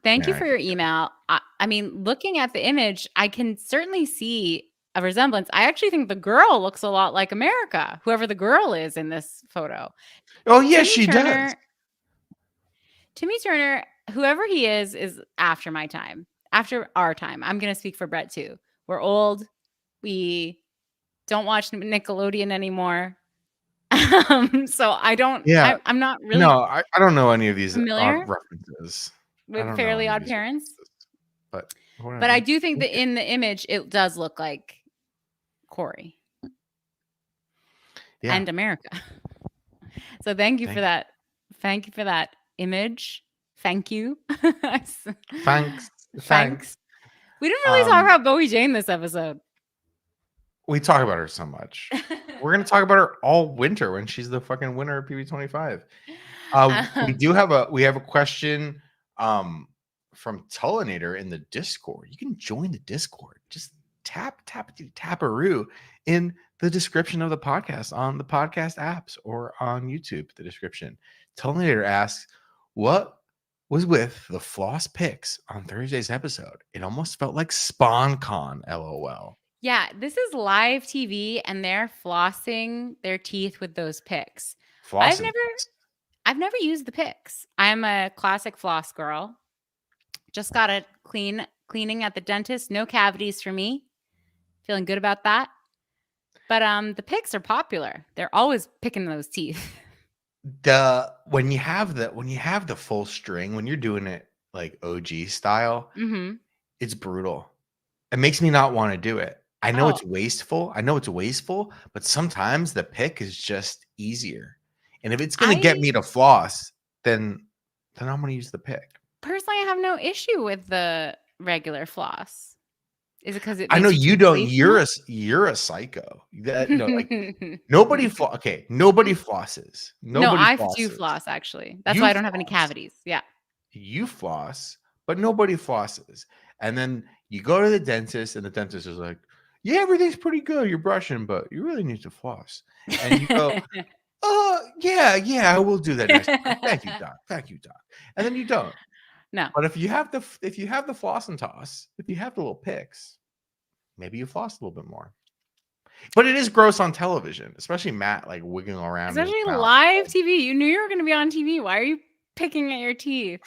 Thank you for your email. I mean, looking at the image, I can certainly see a resemblance. I actually think the girl looks a lot like America, whoever the girl is in this photo. Oh, yes, she does. Timmy Turner, whoever he is after my time, after our time. I'm going to speak for Brett too. We're old. We don't watch Nickelodeon anymore. So I don't, I'm not really. No, I don't know any of these references. With Fairly Odd Parents. But I do think that in the image, it does look like Corey and America. So thank you for that. Thank you for that image. Thank you. Thanks. We didn't really talk about Bowie Jane this episode. We talk about her so much. We're going to talk about her all winter when she's the fucking winner of BB25. We have a question from Tullinator in the Discord. You can join the Discord. Just taparoo in the description of the podcast on the podcast apps or on YouTube. The description. Telinator asks, "What was with the floss picks on Thursday's episode? It almost felt like SpawnCon. LOL." Yeah, this is live TV, and they're flossing their teeth with those picks. I've Flossing. never used the picks. I'm a classic floss girl. Just got it cleaning at the dentist. No cavities for me. Feeling good about that. But the picks are popular. They're always picking those teeth. When you have the full string, when you're doing it like OG style, it's brutal. It makes me not want to do it. I know it's wasteful. But sometimes the pick is just easier. And if it's going to get me to floss, then I'm going to use the pick. Personally, I have no issue with the regular floss. Is it because it? I know you don't. You're a psycho. Nobody flosses. Nobody No, I flosses. do floss actually. That's why I don't have any cavities. Yeah. You floss, but nobody flosses. And then you go to the dentist, and the dentist is like, "Yeah, everything's pretty good. You're brushing, but you really need to floss." And you go, yeah, I will do that next time. Thank you, doc. And then you don't. No. But if you have the floss and toss, if you have the little picks, maybe you floss a little bit more. But it is gross on television, especially Matt like wiggling around. Especially live TV. You knew you were going to be on TV. Why are you picking at your teeth?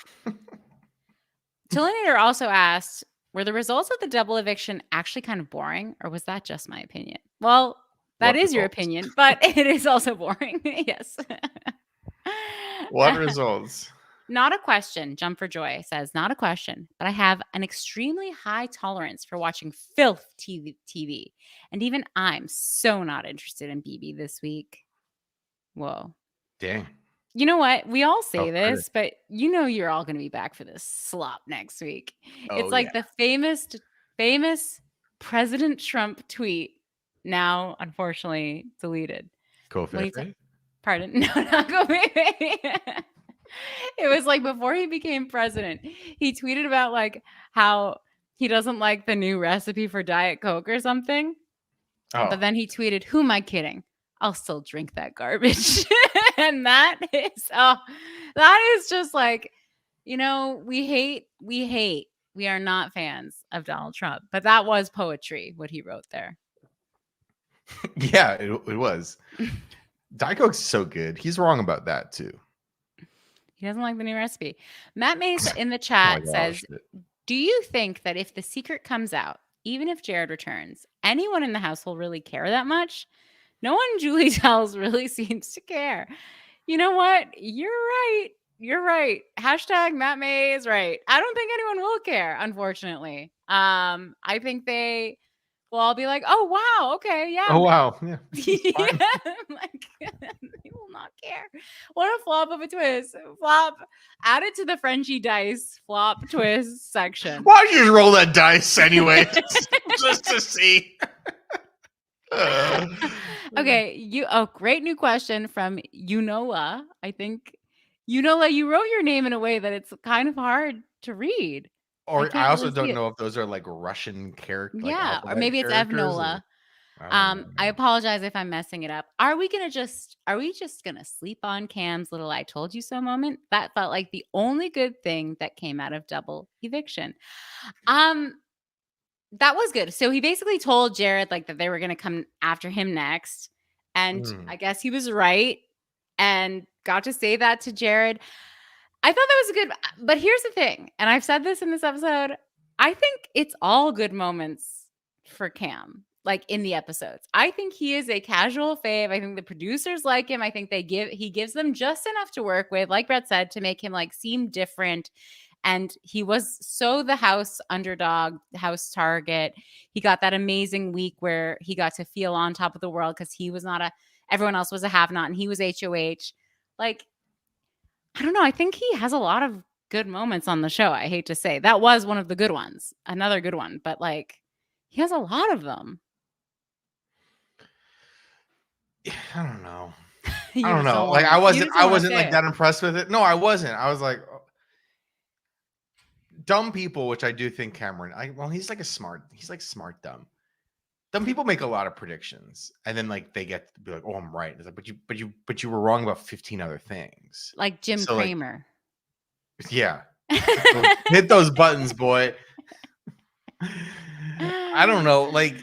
Telinator also asked, were the results of the double eviction actually kind of boring, or was that just my opinion? Well, that is your opinion, but it is also boring. Yes. What results? Not a question. Jump for Joy says, not a question, but I have an extremely high tolerance for watching filth TV. And even I'm so not interested in BB this week. Whoa. Dang. You know what? We all say this, but you know you're all going to be back for this slop next week. It's like the famous President Trump tweet, now unfortunately deleted. Go-Fefe? Pardon? No, not Go-Fefe. It was like before he became president, he tweeted about like how he doesn't like the new recipe for Diet Coke or something. Oh. But then he tweeted, "Who am I kidding? I'll still drink that garbage." And that is just like, you know, we are not fans of Donald Trump, but that was poetry, what he wrote there. Yeah, it was. Diet Coke's so good. He's wrong about that too. He doesn't like the new recipe. Matt Mace in the chat says, do you think that if the secret comes out, even if Jared returns, anyone in the household really care that much? No one Julie tells really seems to care. You know what? You're right. You're right. Hashtag Matt May is right. I don't think anyone will care, unfortunately. I think they will all be like, "Oh, wow. Okay. Yeah. Oh, wow. Yeah. Yeah. Like, they will not care. What a flop of a twist. Flop. Add it to the Frenchie dice flop twist section. Why don't you just roll that dice anyway? just to see. Okay, great new question from Yunola. I think Yunola, you wrote your name in a way that it's kind of hard to read. Or I also don't know if those are like Russian characters. Yeah, or maybe it's Evnola. I apologize if I'm messing it up. Are we just gonna sleep on Cam's little "I told you so" moment? That felt like the only good thing that came out of double eviction. That was good. So he basically told Jared like that they were going to come after him next. And I guess he was right and got to say that to Jared. I thought that was good. But here's the thing. And I've said this in this episode. I think it's all good moments for Cam, like in the episodes. I think he is a casual fave. I think the producers like him. I think he gives them just enough to work with, like Brett said, to make him like seem different. And he was so the house underdog, the house target. He got that amazing week where he got to feel on top of the world because he was everyone else was a have-not and he was HOH. Like, I don't know. I think he has a lot of good moments on the show. I hate to say that was one of the good ones, another good one, but like he has a lot of them. I don't know. I don't know. Like I wasn't like that impressed with it. No, I wasn't. I was like, dumb people, which I do think Cameron. He's like smart dumb. some people make a lot of predictions and then like they get to be like, oh, I'm right. It's like, but you were wrong about 15 other things. Like Jim So like, Cramer. yeah. Hit those buttons, boy. I don't know. Like,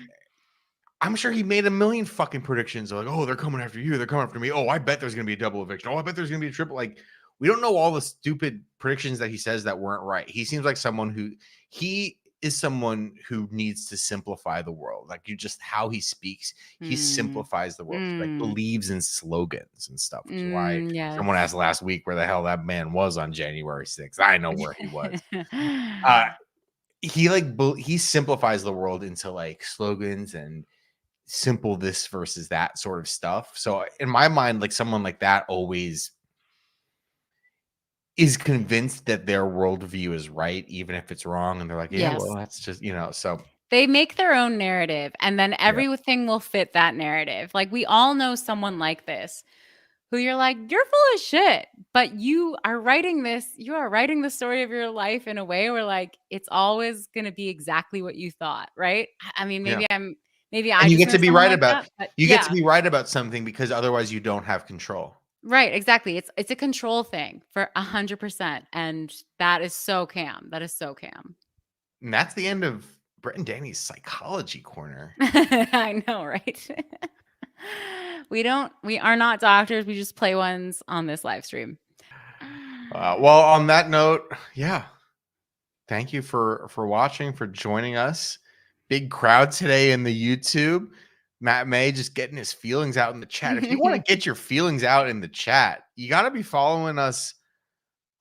I'm sure he made a million fucking predictions. Like, oh, they're coming after you. They're coming after me. Oh, I bet there's going to be a double eviction. Oh, I bet there's going to be a triple. Like, we don't know all the stupid predictions that he says that weren't right. He seems like someone who needs to simplify the world. Like, you just how he speaks, he simplifies the world. He like believes in slogans and stuff, which is why someone asked last week where the hell that man was on January 6th. I know where he was. He simplifies the world into like slogans and simple this versus that sort of stuff. So in my mind, like someone like that always is convinced that their worldview is right, even if it's wrong. And they're like, yeah, well, that's just, so they make their own narrative and then everything will fit that narrative. Like we all know someone like this who you're like, you're full of shit, but you are writing the story of your life in a way where like, it's always going to be exactly what you thought. Right. I mean, maybe you get to be right about, get to be right about something because otherwise you don't have control. Right. Exactly. It's a control thing for 100%. And that is so Cam. That is so Cam. And that's the end of Brett and Dani's psychology corner. I know, right? We are not doctors. We just play ones on this live stream. Well, on that note, yeah. Thank you for watching, for joining us. Big crowd today in the YouTube. Matt May just getting his feelings out in the chat. If you want to get your feelings out in the chat, you got to be following us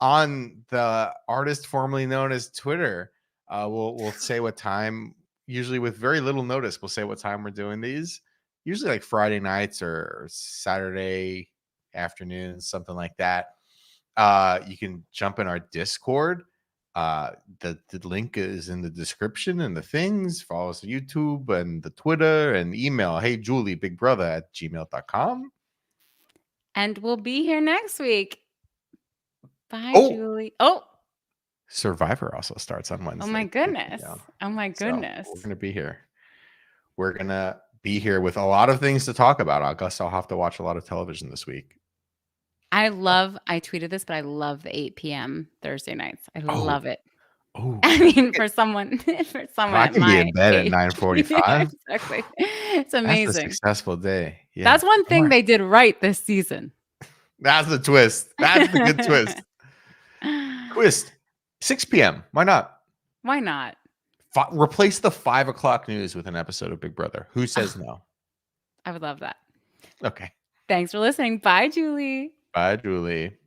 on the artist formerly known as Twitter. We'll say what time, usually with very little notice, we'll say what time we're doing these. Usually like Friday nights or Saturday afternoons, something like that. You can jump in our Discord. The link is in the description and the things. Follow us on YouTube and the Twitter and email. Hey, Julie, bigbrother@gmail.com. And we'll be here next week. Bye, Julie. Oh, Survivor also starts on Wednesday. Oh my goodness. Oh my goodness. So we're gonna be here. We're gonna be here with a lot of things to talk about. I guess I'll have to watch a lot of television this week. I tweeted this, but I love the 8 p.m. Thursday nights. I love it. Oh, I mean, for someone I can be in bed at 9:45. Yeah, exactly. It's amazing. That's a successful day. Yeah. That's one thing they did right this season. That's the twist. That's the good twist. Twist. 6 p.m. Why not? Why not? Replace the 5 o'clock news with an episode of Big Brother. Who says no? I would love that. Okay. Thanks for listening. Bye, Julie. Bye, Julie.